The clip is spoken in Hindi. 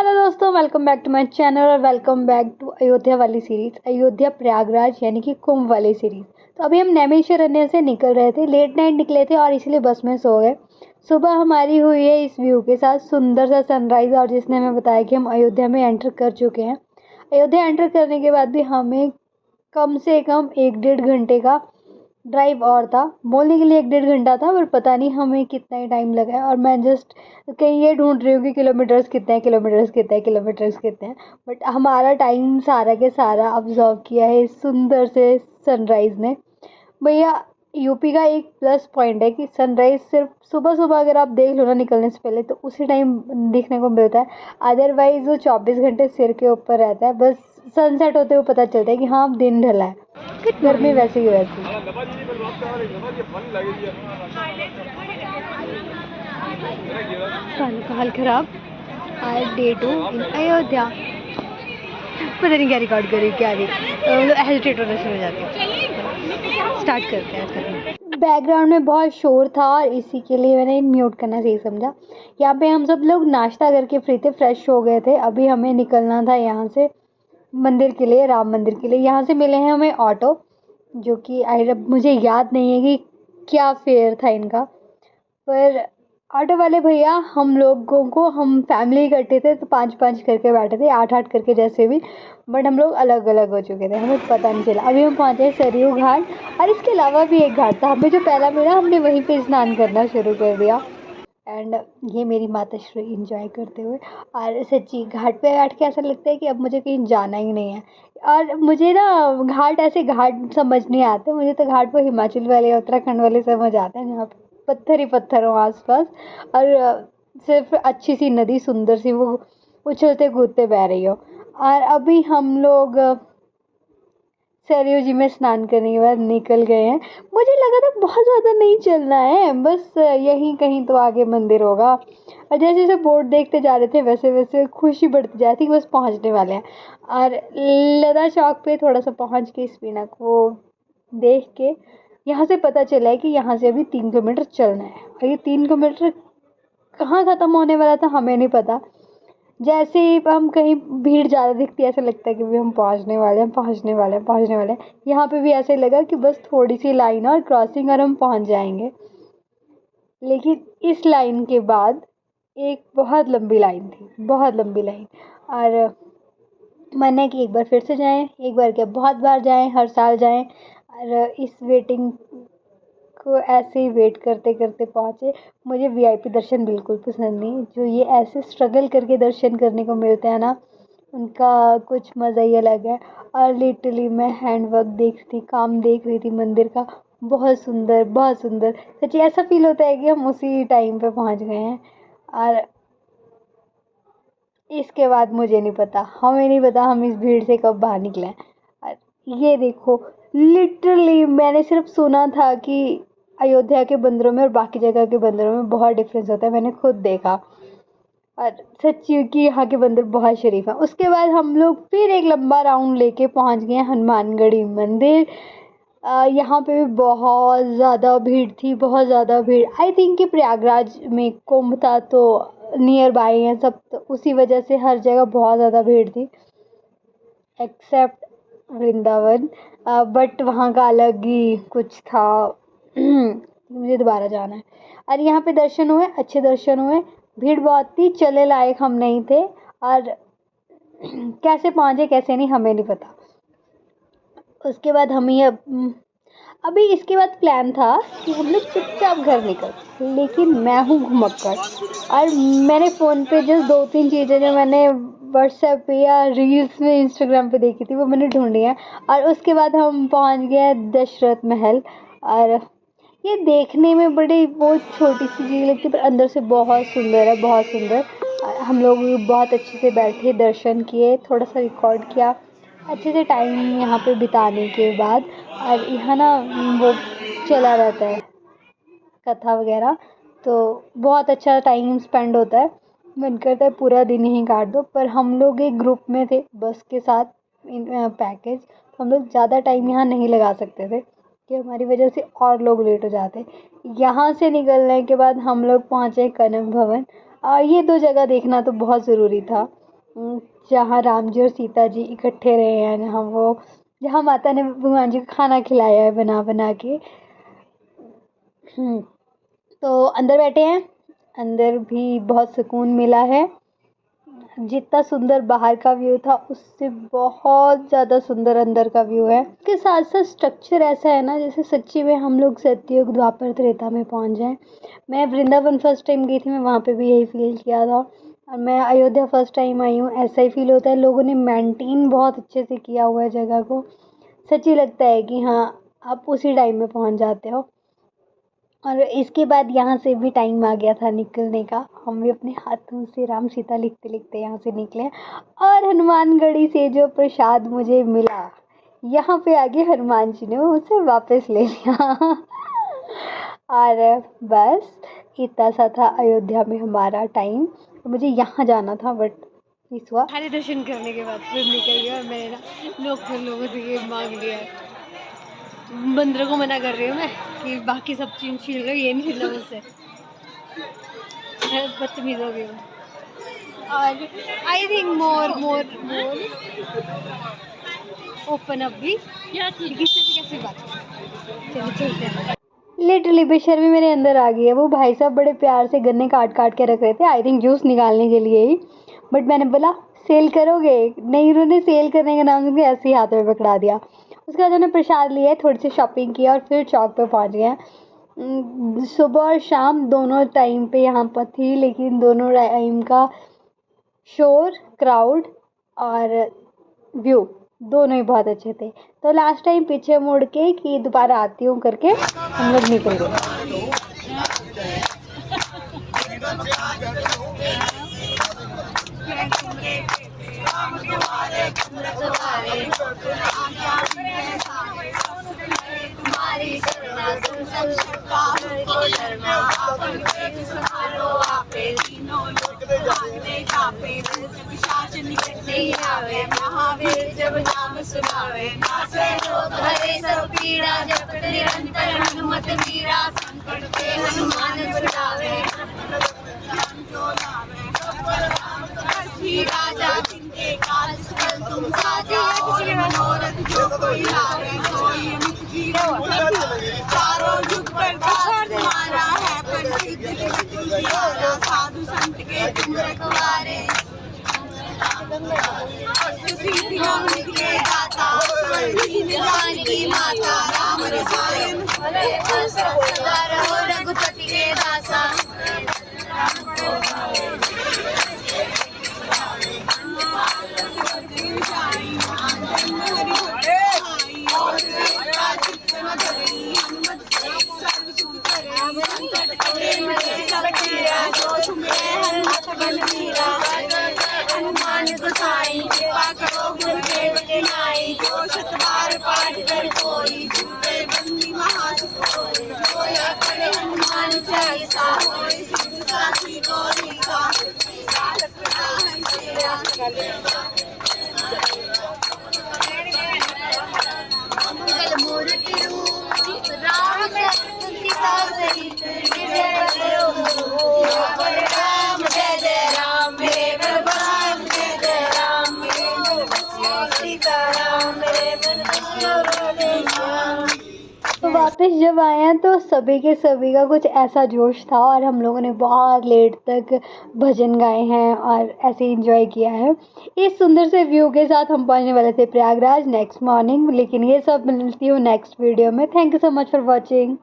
हेलो दोस्तों, welcome back to my channel और वेलकम बैक टू अयोध्या वाली सीरीज़, अयोध्या प्रयागराज यानी कि कुंभ वाली सीरीज़। तो अभी हम नैमिषारण्य से निकल रहे थे, लेट नाइट निकले थे और इसलिए बस में सो गए। सुबह हमारी हुई है इस व्यू के साथ सुंदर सा सनराइज़, और जिसने हमें बताया कि हम अयोध्या में एंटर कर चुके हैं। अयोध्या एंटर करने के बाद भी हमें कम से कम 1-1.5 घंटे का ड्राइव और था। बोलने के लिए 1-1.5 घंटा था, पर पता नहीं हमें कितना ही टाइम लगा है। और मैं जस्ट कहीं ये ढूंढ रही हूँ कि किलोमीटर्स कितने हैं, किलोमीटर्स कितने हैं, किलोमीटर्स कितने हैं। बट हमारा टाइम सारा के सारा ऑब्जर्व किया है इस सुंदर से सनराइज़ ने। भैया, यूपी का एक प्लस पॉइंट है कि सनराइज़ सिर्फ सुबह सुबह अगर आप देख लो ना निकलने से पहले, तो उसी टाइम देखने को मिलता है। अदरवाइज वो 24 घंटे सिर के ऊपर रहता है। बस सनसेट होते हुए पता चलता है कि हाँ, अब दिन ढला है। गर्मी वैसे ही वैसी। कानों का हाल खराब। आज डे 2 इन अयोध्या। पता नहीं क्या रिकॉर्ड करी क्या नहीं, हेजिटेट होना शुरू हो जाती है। स्टार्ट करते हैं आज का। बैकग्राउंड में बहुत शोर था और इसी के लिए मैंने म्यूट करना सही समझा। यहाँ पे हम सब लोग नाश्ता करके फ्री थे, फ्रेश हो गए थे। अभी हमें निकलना था यहाँ से मंदिर के लिए, राम मंदिर के लिए। यहाँ से मिले हैं हमें ऑटो, जो कि मुझे याद नहीं है कि क्या फेयर था इनका। पर ऑटो वाले भैया हम लोगों को, हम फैमिली इकट्ठे थे तो 5-5 करके बैठे थे, 8-8 करके जैसे भी। बट हम लोग अलग अलग हो चुके थे, हमें पता नहीं चला। अभी हम पहुँचे सरयू घाट, और इसके अलावा भी एक घाट था हमें जो पहला मिला, हमने वहीं पे स्नान करना शुरू कर दिया। एंड ये मेरी माता श्री इंजॉय करते हुए। और सच्ची घाट पे बैठ के ऐसा लगता है कि अब मुझे कहीं जाना ही नहीं है। और मुझे ना घाट, ऐसे घाट समझ नहीं आते मुझे, तो घाट वो हिमाचल वाले, उत्तराखंड वाले समझ आते हैं जहाँ पे पत्थर ही पत्थर हो आसपास। और सिर्फ अच्छी सी नदी, सुंदर सी, वो उछलते कूदते बह रही हो। और अभी हम लोग सरयू जी में स्नान करने के बाद निकल गए हैं। मुझे लगा था बहुत ज़्यादा नहीं चलना है, बस यहीं कहीं तो आगे मंदिर होगा। और जैसे जैसे बोर्ड देखते जा रहे थे वैसे वैसे खुशी बढ़ती जा रही थी कि बस पहुंचने वाले हैं। और लदा चौक पे थोड़ा सा पहुंच के स्पिना को देख के यहाँ से पता चला है कि यहाँ से अभी 3 किलोमीटर चलना है। और ये 3 किलोमीटर कहाँ ख़त्म होने वाला था हमें नहीं पता। जैसे ही हम कहीं भीड़ ज़्यादा दिखती है, ऐसा लगता है कि भी हम पहुंचने वाले हैं, पहुंचने वाले हैं, पहुंचने वाले हैं। यहाँ पे भी ऐसे लगा कि बस थोड़ी सी लाइन और क्रॉसिंग और हम पहुंच जाएंगे। लेकिन इस लाइन के बाद एक बहुत लंबी लाइन थी, बहुत लंबी लाइन। और मन है कि एक बार फिर से जाएं, एक बार क्या बहुत बार जाएं, हर साल जाएं। और इस वेटिंग को ऐसे ही वेट करते करते पहुँचे। मुझे वीआईपी दर्शन बिल्कुल पसंद नहीं। जो ये ऐसे स्ट्रगल करके दर्शन करने को मिलते हैं ना, उनका कुछ मज़ा ही अलग है। और लिटरली मैं हैंडवर्क काम देख रही थी मंदिर का। बहुत सुंदर, बहुत सुंदर। सच्ची ऐसा फील होता है कि हम उसी टाइम पे पहुंच गए हैं। और इसके बाद मुझे नहीं पता, हमें नहीं पता हम इस भीड़ से कब बाहर निकले हैं। और ये देखो, लिटरली मैंने सिर्फ सुना था कि अयोध्या के बंदरों में और बाकी जगह के बंदरों में बहुत डिफरेंस होता है, मैंने खुद देखा। और सच्ची कि यहाँ के बंदर बहुत शरीफ हैं। उसके बाद हम लोग फिर एक लंबा राउंड लेके पहुँच गए हनुमानगढ़ी मंदिर। यहाँ पे भी बहुत ज़्यादा भीड़ थी, बहुत ज़्यादा भीड़। आई थिंक कि प्रयागराज में कुंभ था तो नियर बाय हैं सब, तो उसी वजह से हर जगह बहुत ज़्यादा भीड़ थी एक्सेप्ट वृंदावन। बट वहाँ का अलग ही कुछ था। मुझे दोबारा जाना है। और यहाँ पे दर्शन हुए, अच्छे दर्शन हुए। भीड़ बहुत थी, चले लायक हम नहीं थे। और कैसे पहुँचे कैसे नहीं हमें नहीं पता। उसके बाद हम ये अभी इसके बाद प्लान था कि हम लोग चुपचाप घर निकल, लेकिन मैं हूँ घुमक्कड़। और मैंने फ़ोन पे जस्ट 2-3 चीज़ें जो मैंने व्हाट्सएप पे या रील्स में, इंस्टाग्राम पे देखी थी, वो मैंने ढूंढी हैं। और उसके बाद हम पहुँच गए दशरथ महल। और ये देखने में बड़ी वो छोटी सी चीज़ लगती है, पर अंदर से बहुत सुंदर है, बहुत सुंदर। हम लोग बहुत अच्छे से बैठे, दर्शन किए, थोड़ा सा रिकॉर्ड किया अच्छे से टाइम यहाँ पे बिताने के बाद। और यहाँ ना वो चला रहता है कथा वगैरह, तो बहुत अच्छा टाइम स्पेंड होता है। मन करता है पूरा दिन यहीं काट दो। पर हम लोग एक ग्रुप में थे बस के साथ, पैकेज, तो हम लोग ज़्यादा टाइम यहाँ नहीं लगा सकते थे कि हमारी वजह से और लोग लेट हो जाते। यहाँ से निकलने के बाद हम लोग पहुँचे कनक भवन। ये 2 जगह देखना तो बहुत ज़रूरी था। जहाँ राम जी और सीता जी इकट्ठे रहे हैं, जहाँ माता ने भगवान जी को खाना खिलाया है बना बना के। तो अंदर बैठे हैं, अंदर भी बहुत सुकून मिला है। जितना सुंदर बाहर का व्यू था उससे बहुत ज़्यादा सुंदर अंदर का व्यू है। उसके साथ साथ स्ट्रक्चर ऐसा है ना जैसे सच्ची में हम लोग सतयुग द्वापर त्रेता में पहुंच जाएं। मैं वृंदावन फर्स्ट टाइम गई थी, मैं वहाँ पे भी यही फील किया था, और मैं अयोध्या फर्स्ट टाइम आई हूँ, ऐसा ही फील होता है। लोगों ने मेंटेन बहुत अच्छे से किया हुआ है जगह को। सच्ची लगता है कि हाँ आप उसी टाइम में पहुँच जाते हो। और इसके बाद यहाँ से भी टाइम आ गया था निकलने का। हम भी अपने हाथों से राम सीता लिखते लिखते यहाँ से निकले, और हनुमानगढ़ी से जो प्रसाद मुझे मिला, यहाँ पे आगे हनुमान जी ने उसे वापस ले लिया। और बस इतना सा था अयोध्या में हमारा टाइम। तो मुझे यहाँ जाना था बट मिस हुआ। सारे दर्शन करने के बाद फिर निकल गया, और मैंने ना लोगों से ये मांग लिया है। बंदरों को मना कर रही हूँ मैं कि बाकी सब चीज छीन लो, ये नहीं छीनना मुझसे। बदतमीज हो गई हूँ। और I think more open up भी कैसी बात। चलो चलते हैं। लिटरली बेशर्मी मेरे अंदर आ गई है। वो भाई साहब बड़े प्यार से गन्ने काट काट के रख रहे थे, आई थिंक जूस निकालने के लिए ही। बट मैंने बोला सेल करोगे? नहीं, उन्होंने सेल करने का नाम सुनकर ऐसे ही हाथ में पकड़ा दिया। उसके बाद उन्होंने प्रसाद लिया, थोड़ी सी शॉपिंग किया और फिर चौक पे पहुंच गए। सुबह और शाम दोनों टाइम पे यहाँ पर थी, लेकिन दोनों टाइम का शोर, क्राउड और व्यू दोनों ही बहुत अच्छे थे। तो लास्ट टाइम पीछे मुड़ के कि दोबारा आती हूँ करके हम लोग निकल गए। जब नाम सुनावे नासे रोग हरे सब पीड़ा, जब निरंतर हनुमत वीरा, संकट पे हनुमान छुड़ावे। राजा जिनके काज सकल तुम साजा, और मनोरथ जो कोई लावे सोई अमित जीवन। चारों युग प्रताप तुम्हारा है, प्रसिद्ध साधु संत के तुम रखवारे। के दाता की माता, राम रसायन सदा रहो रघुपति के दासा। हनुमान गोसाई कृपा करो गुरुदेव के नाई, जो शतबार पाठ कर कोई, झूठे बंदी महासुकोई। होया पढ़े हनुमान चालीसा, होय सिद्ध साखी गौरी का। मंगल मूर्ति रूप राम सीता सहित, जय जय राम जय जय राम, मेरे बलवान जय जय राम, सीताराम मेरे मन तो वापस जब आए हैं तो सभी के सभी का कुछ ऐसा जोश था, और हम लोगों ने बहुत लेट तक भजन गाए हैं और ऐसे एंजॉय किया है। इस सुंदर से व्यू के साथ हम पहुंचने वाले थे प्रयागराज नेक्स्ट मॉर्निंग, लेकिन ये सब मिलती हूँ नेक्स्ट वीडियो में। Thank you so much for watching.